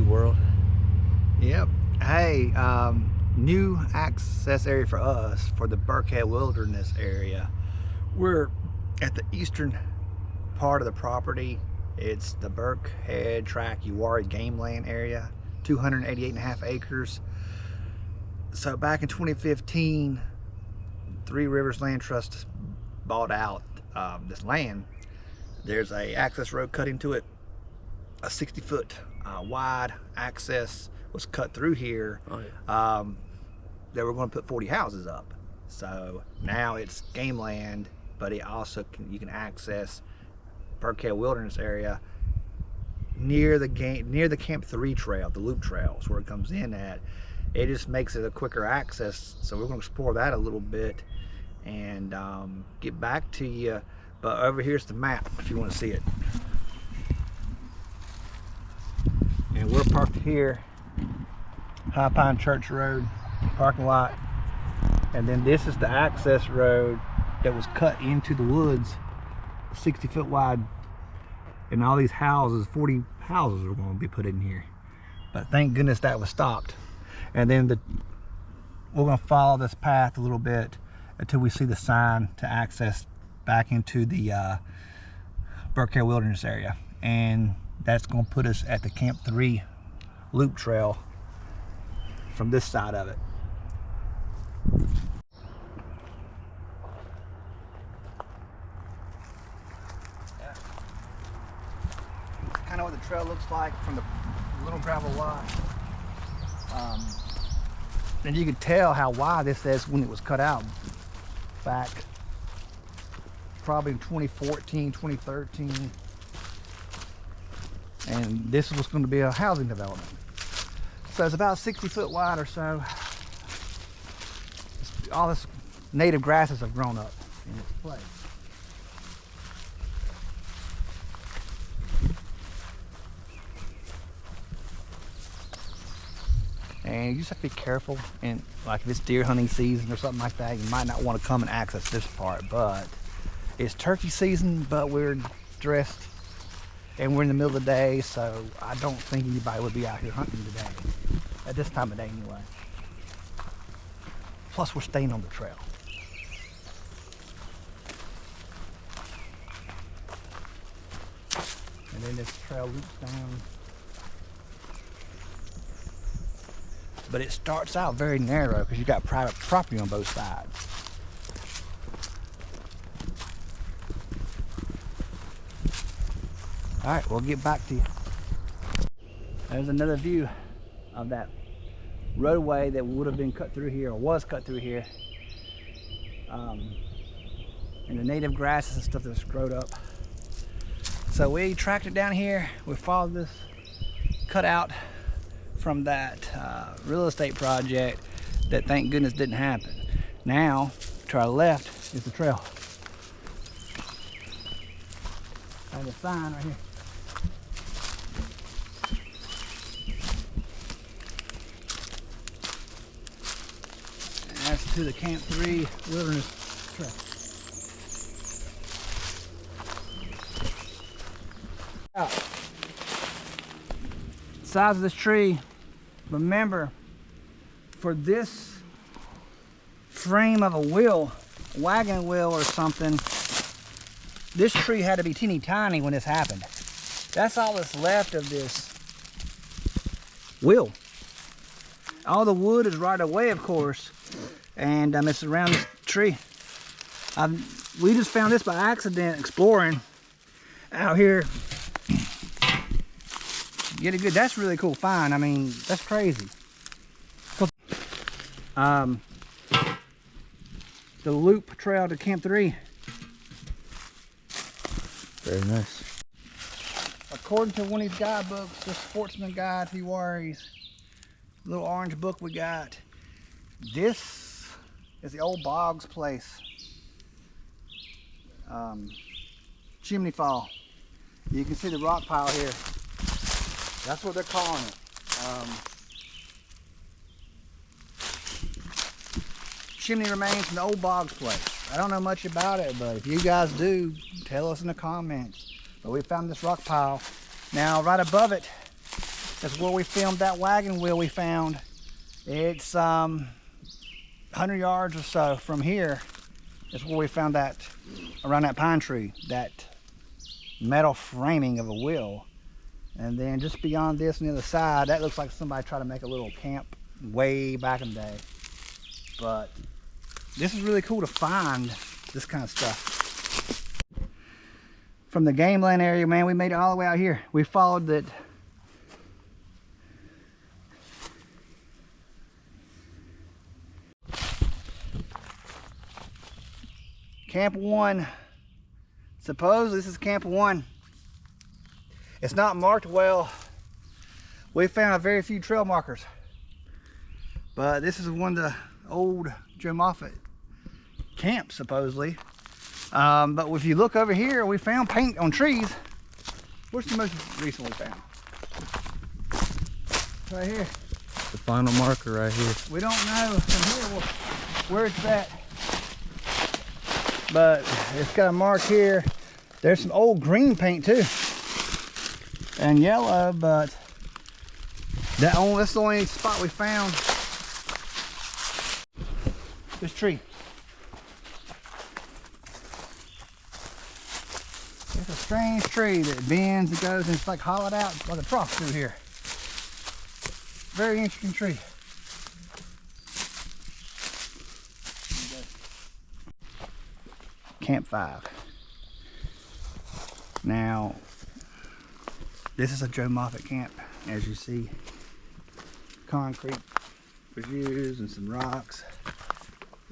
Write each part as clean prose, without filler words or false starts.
world. Yep. Hey, new access area for us for the Birkhead Wilderness area. We're at the eastern part of the property. It's the Birkhead tract Uwharrie game land area, 288.5 acres. So back in 2015, Three Rivers Land Trust bought out this land. There's a access road cut into it, a 60-foot wide access was cut through here. Oh, yeah. They were going to put 40 houses up. So now it's game land, but it also you can access Birkhead Wilderness area near the Camp 3 trail, the loop trails where it comes in at. It just makes it a quicker access. So we're going to explore that a little bit and get back to you. But over here's the map if you want to see it. And we're parked here, High Pine Church Road parking lot, and then this is the access road that was cut into the woods, 60-foot wide, and all these houses, 40 houses are going to be put in here. But thank goodness that was stopped. And then we're going to follow this path a little bit until we see the sign to access back into the Birkhead Wilderness area, and that's going to put us at the Camp 3 loop trail from this side of it. Yeah. Kind of what the trail looks like from the little gravel lot. And you can tell how wide this is when it was cut out back probably in 2014, 2013. And this was going to be a housing development. So it's about 60 foot wide or so. All this native grasses have grown up in its place. And you just have to be careful, and like if it's deer hunting season or something like that, you might not want to come and access this part. But it's turkey season, but we're dressed and we're in the middle of the day, so I don't think anybody would be out here hunting today, at this time of day anyway. Plus we're staying on the trail. And then this trail loops down. But it starts out very narrow because you've got private property on both sides. All right, we'll get back to you. There's another view of that roadway that would have been cut through here, or was cut through here. And the native grasses and stuff that's growed up. So we tracked it down here. We followed this cutout from that real estate project that thank goodness didn't happen. Now, to our left is the trail. And the sign right here. And that's to the Camp 3 Wilderness Trail. Size of this tree, remember, for this frame of a wheel, wagon wheel or something, this tree had to be teeny tiny when this happened. That's all that's left of this wheel. All the wood is right away, of course, and it's around this tree. We just found this by accident exploring out here. Get it good. That's really cool find. I mean, that's crazy. The loop trail to Camp 3. Very nice. According to one of these guidebooks, the Sportsman Guide to Uwharrie's little orange book we got, this is the old Boggs place. Chimney Fall. You can see the rock pile here. That's what they're calling it. Chimney remains from the old Boggs place. I don't know much about it, but if you guys do, tell us in the comments. But we found this rock pile. Now, right above it That's where we filmed that wagon wheel we found. It's 100 yards or so from here. That's where we found that, around that pine tree, that metal framing of a wheel. And then just beyond this on the other side, that looks like somebody tried to make a little camp way back in the day. But this is really cool to find this kind of stuff. From the game land area, man, we made it all the way out here. We followed that. Camp 1. Suppose this is Camp 1. It's not marked well. We found a very few trail markers. But this is one of the old Joe Moffet camps, supposedly. But if you look over here, we found paint on trees. What's the most recent we found? Right here. The final marker right here. We don't know from here where it's at. But it's got a mark here. There's some old green paint too. And yellow, but that's the only spot we found. This tree. It's a strange tree that bends and goes and it's like hollowed out like a trough through here. Very interesting tree. Camp 5. Now, this is a Joe Moffet camp, as you see. Concrete was used and some rocks.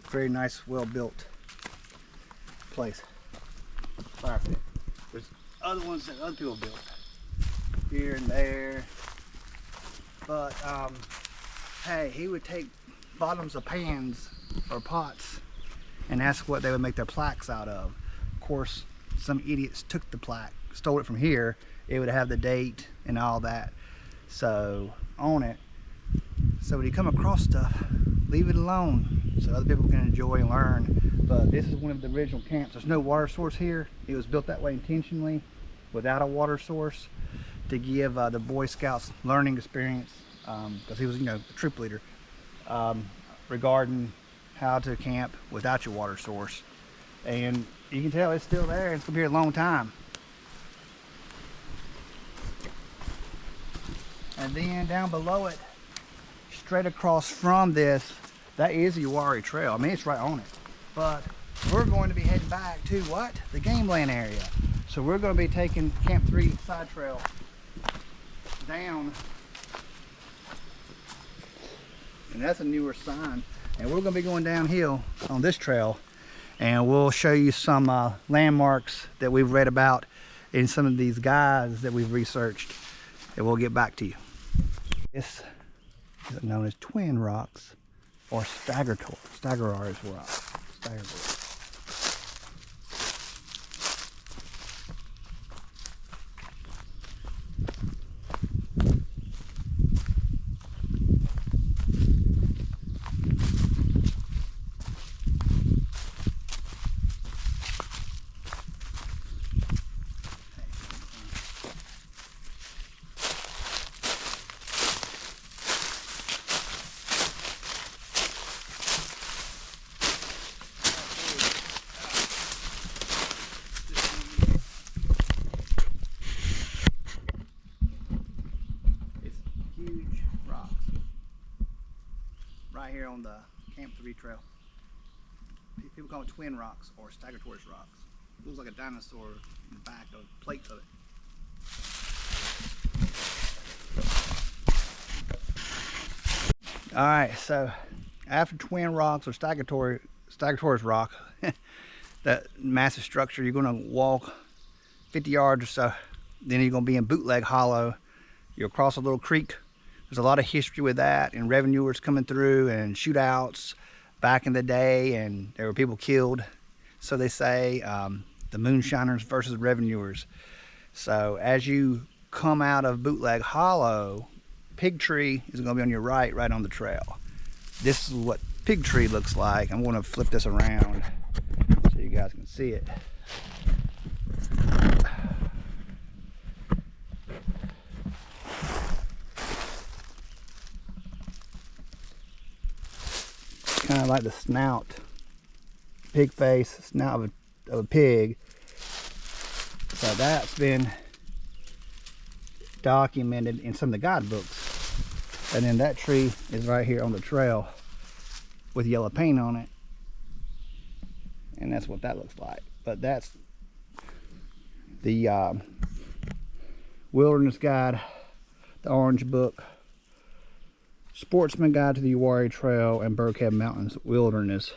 Very nice, well-built place. Fire pit. There's other ones that other people built here and there. But hey, he would take bottoms of pans or pots, and that's what they would make their plaques out of. Of course, some idiots took the plaque, stole it from here. It would have the date and all that so on it. So when you come across stuff, leave it alone so other people can enjoy and learn. But this is one of the original camps. There's no water source here. It was built that way intentionally, without a water source, to give the Boy Scouts learning experience, because he was, you know, the troop leader, regarding how to camp without your water source. And you can tell it's still there. It's gonna be here a long time. And then down below it, straight across from this, that is the Uwharrie Trail. I mean, it's right on it. But we're going to be heading back to what? The game land area. So we're going to be taking Camp 3 side trail down. And that's a newer sign. And we're going to be going downhill on this trail. And we'll show you some landmarks that we've read about in some of these guides that we've researched. And we'll get back to you. This is known as twin rocks or staggerars rocks. Staggerars. Right here on the Camp 3 trail. People call it twin rocks or staggerars rocks. It looks like a dinosaur in the back of plates of it. Alright, so after twin rocks or staggerars rock, that massive structure, you're going to walk 50 yards or so. Then you're going to be in Bootleg Hollow. You'll cross a little creek. There's a lot of history with that, and revenuers coming through and shootouts back in the day, and there were people killed. So they say the moonshiners versus revenuers. So as you come out of Bootleg Hollow, Pig Tree is going to be on your right on the trail. This is what Pig Tree looks like. I'm going to flip this around so you guys can see it. kind of like the snout, pig face, snout of a pig. So that's been documented in some of the guidebooks. And then that tree is right here on the trail with yellow paint on it. And that's what that looks like. But that's the Wilderness Guide, the Orange Book, Sportsman Guide to the Uwharrie Trail, and Birkhead Mountains Wilderness.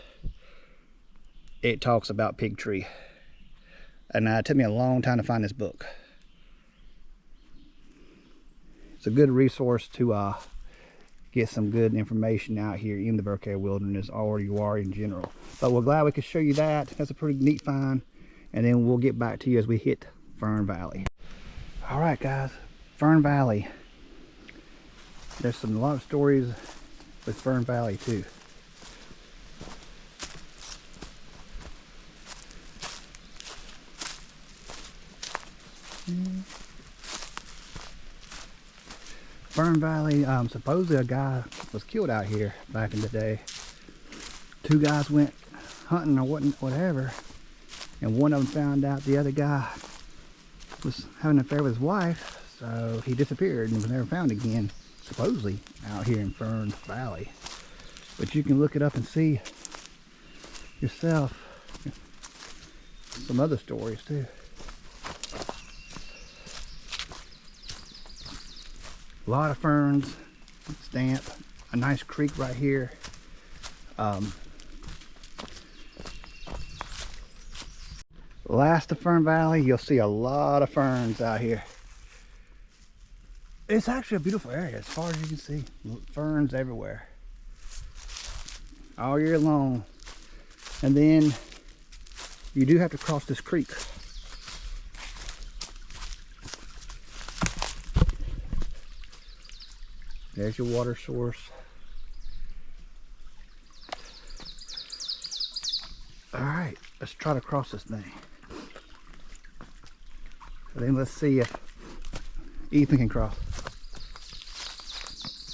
It talks about pig tree. And it took me a long time to find this book. It's a good resource to get some good information out here in the Birkhead Wilderness or Uwharrie in general. But we're glad we could show you that. That's a pretty neat find. And then we'll get back to you as we hit Fern Valley. All right, guys, Fern Valley. There's a lot of stories with Fern Valley too. Fern Valley, supposedly a guy was killed out here back in the day. Two guys went hunting or whatever, and one of them found out the other guy was having an affair with his wife, so he disappeared and was never found again, supposedly out here in Fern Valley. But you can look it up and see yourself some other stories too. A lot of ferns, stamp, a nice creek right here. Last of Fern Valley, you'll see a lot of ferns out here. It's actually a beautiful area as far as you can see. Ferns everywhere. All year long. And then you do have to cross this creek. There's your water source. All right, let's try to cross this thing. So then let's see if Ethan can cross.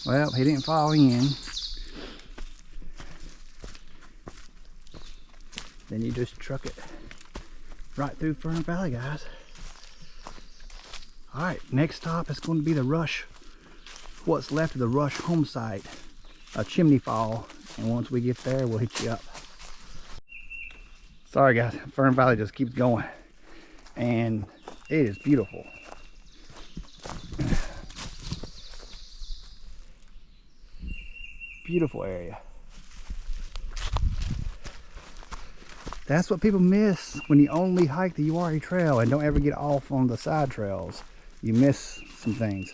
Well, he didn't fall in. Then you just truck it right through Fern Valley, guys. All right, next stop is going to be the Rush. What's left of the Rush home site, Chimney Fall, and once we get there, we'll hit you up. Sorry guys, Fern Valley just keeps going, and it is beautiful. Beautiful area. That's what people miss when you only hike the Uwharrie Trail and don't ever get off on the side trails. You miss some things.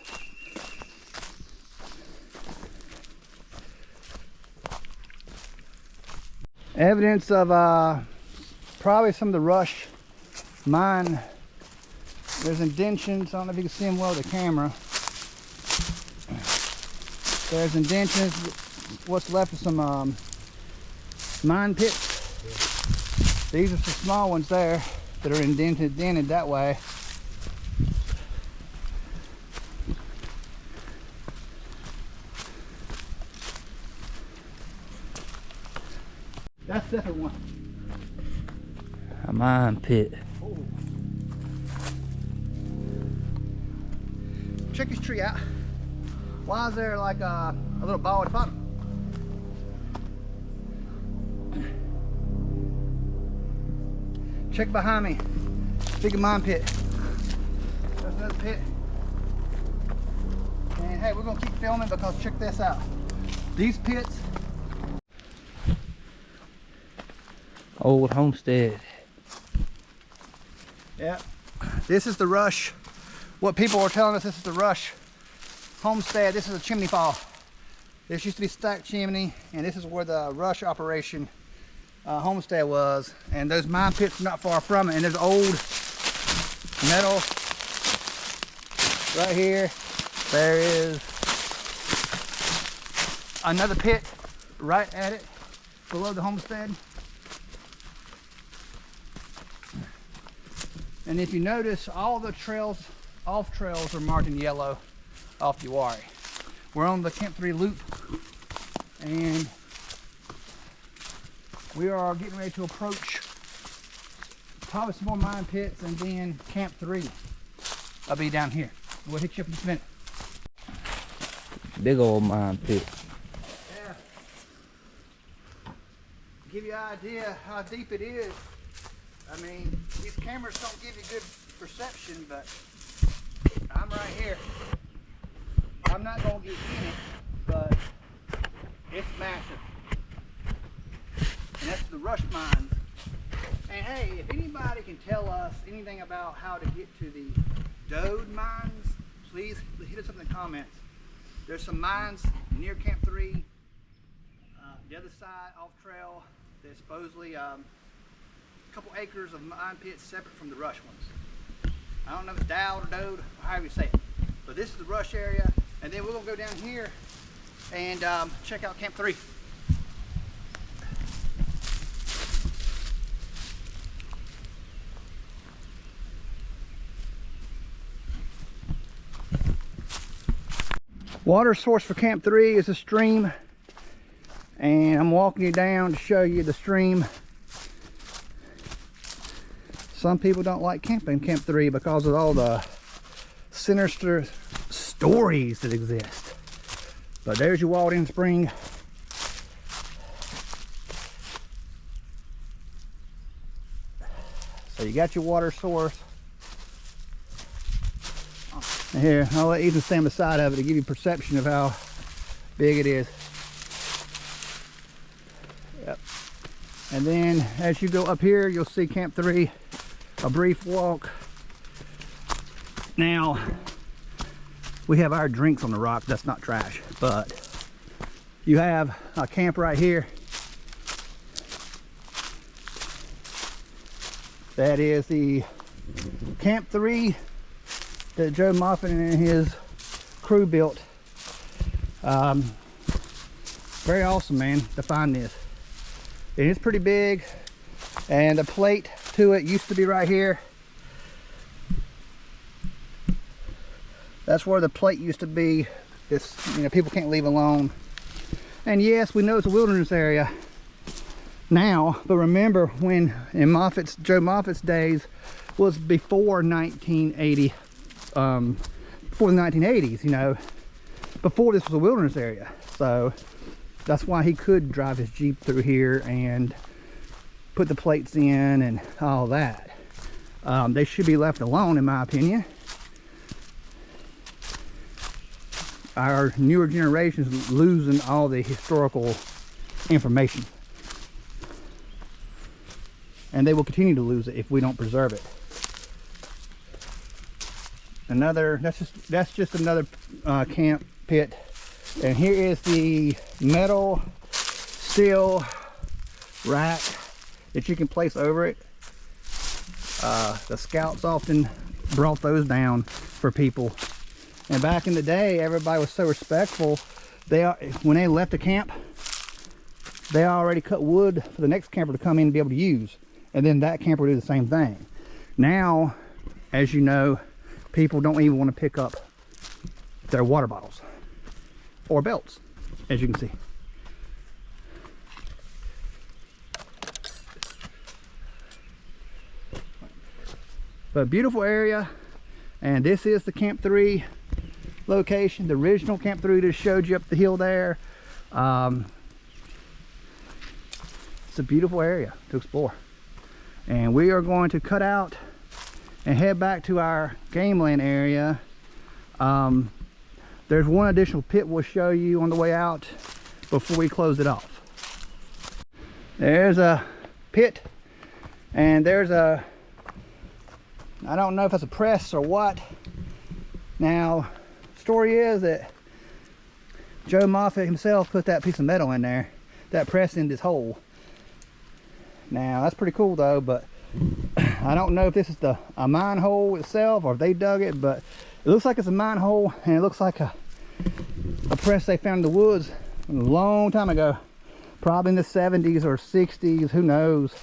Evidence of probably some of the Rush mine. There's indentions. I don't know if you can see them well with the camera. There's indentions. What's left of some mine pits. These are some small ones there that are indented that way. That's definitely one. A mine pit. Oh. Check this tree out. Why is there like a little ball at the bottom? Check behind me. Big mine pit. There's another pit. And hey, we're gonna keep filming because check this out. These pits. Old Homestead. Yeah, this is the Rush. What people are telling us, this is the Rush Homestead. This is a Chimney Fall. This used to be stacked chimney, and this is where the Rush operation Homestead was. And those mine pits are not far from it. And there's old metal right here. There is another pit right at it below the homestead. And if you notice, all the trails, off trails, are marked in yellow off the Uwharrie. We're on the Camp 3 loop, and We are getting ready to approach probably some more mine pits, and then Camp 3. I'll be down here. We'll hit you up in just a minute. Big old mine pit. Yeah. Give you an idea how deep it is. I mean, these cameras don't give you good perception, but I'm right here. I'm not gonna get in it, but it's massive. And that's the rush mine. And hey, if anybody can tell us anything about how to get to the Dode mines, please hit us up in the comments. There's some mines near Camp 3, the other side off trail. There's supposedly a couple acres of mine pits separate from the rush ones. I don't know if it's Dowd or Dode, or however you say it. But this is the rush area, and then we're gonna go down here and check out Camp 3. Water source for Camp 3 is a stream, and I'm walking you down to show you the stream. Some people don't like camping Camp 3 because of all the sinister stories that exist. But there's your Walden Spring. So you got your water source. Here, I'll let Ethan stand beside of it to give you perception of how big it is. Yep. And then as you go up here, you'll see Camp 3, a brief walk. Now, we have our drinks on the rock. That's not trash, but you have a camp right here. That is the Camp 3 that Joe Moffet and his crew built. Very awesome, man, to find this. It is pretty big, and the plate to it used to be right here. That's where the plate used to be. This, you know, people can't leave alone. And yes, we know it's a wilderness area now, but remember when in Joe Moffet's days was before 1980. Before the 1980s, you know, before this was a wilderness area. So that's why he could drive his Jeep through here and put the plates in and all that. They should be left alone, in my opinion. Our newer generations losing all the historical information, and they will continue to lose it if we don't preserve it. That's just another camp pit, and here is the metal steel rack that you can place over it. The scouts often brought those down for people, and back in the day everybody was so respectful. When they left the camp, they already cut wood for the next camper to come in and be able to use, and then that camper would do the same thing. Now, as you know, people don't even want to pick up their water bottles or belts, as you can see. But beautiful area, and this is the Camp 3 location, the original Camp 3 that showed you up the hill there. It's a beautiful area to explore, and we are going to cut out and head back to our game land area. There's one additional pit we'll show you on the way out before we close it off. There's a pit, and there's a, I don't know if that's a press or what. Now, story is that Joe Moffet himself put that piece of metal in there, that press in this hole. Now, that's pretty cool though, but I don't know if this is a mine hole itself or if they dug it, but it looks like it's a mine hole, and it looks like a press they found in the woods a long time ago, probably in the 70s or 60s, who knows.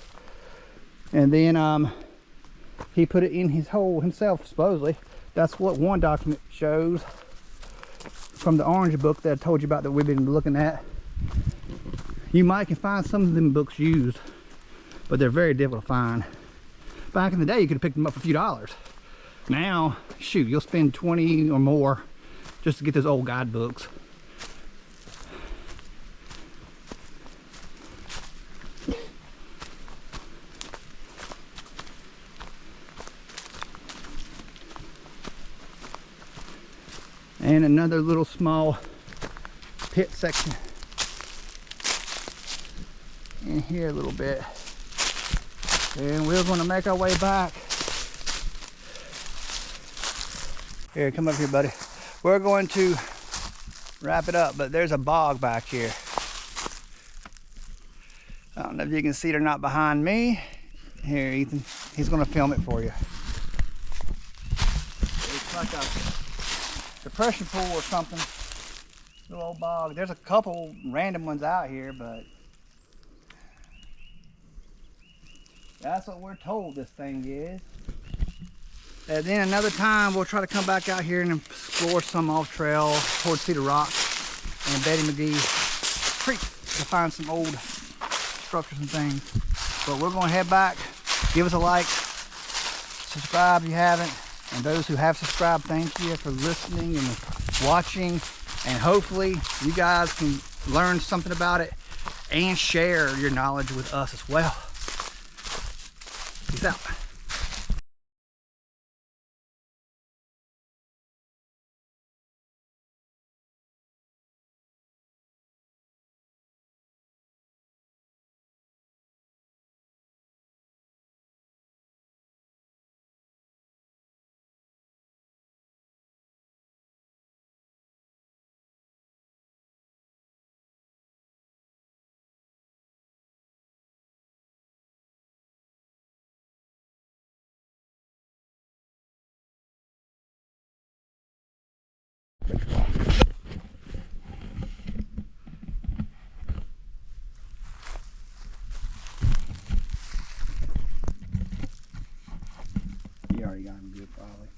And then he put it in his hole himself, supposedly. That's what one document shows from the orange book that I told you about that we've been looking at. You might can find some of them books used, but they're very difficult to find. Back in the day, you could have picked them up for a few dollars. Now, shoot, you'll spend 20 or more just to get those old guidebooks. And another little small pit section in here a little bit. And we're going to make our way back. Here, come up here, buddy. We're going to wrap it up, but there's a bog back here. I don't know if you can see it or not behind me. Here, Ethan, he's going to film it for you. It's like a depression pool or something. Little old bog. There's a couple random ones out here, but that's what we're told this thing is. And then another time we'll try to come back out here and explore some off trail towards Cedar Rock and Betty McGee Creek to find some old structures and things. But we're going to head back. Give us a like, subscribe if you haven't, and those who have subscribed, thank you for listening and watching, and hopefully you guys can learn something about it and share your knowledge with us as well. Peace out. You already got him good, probably.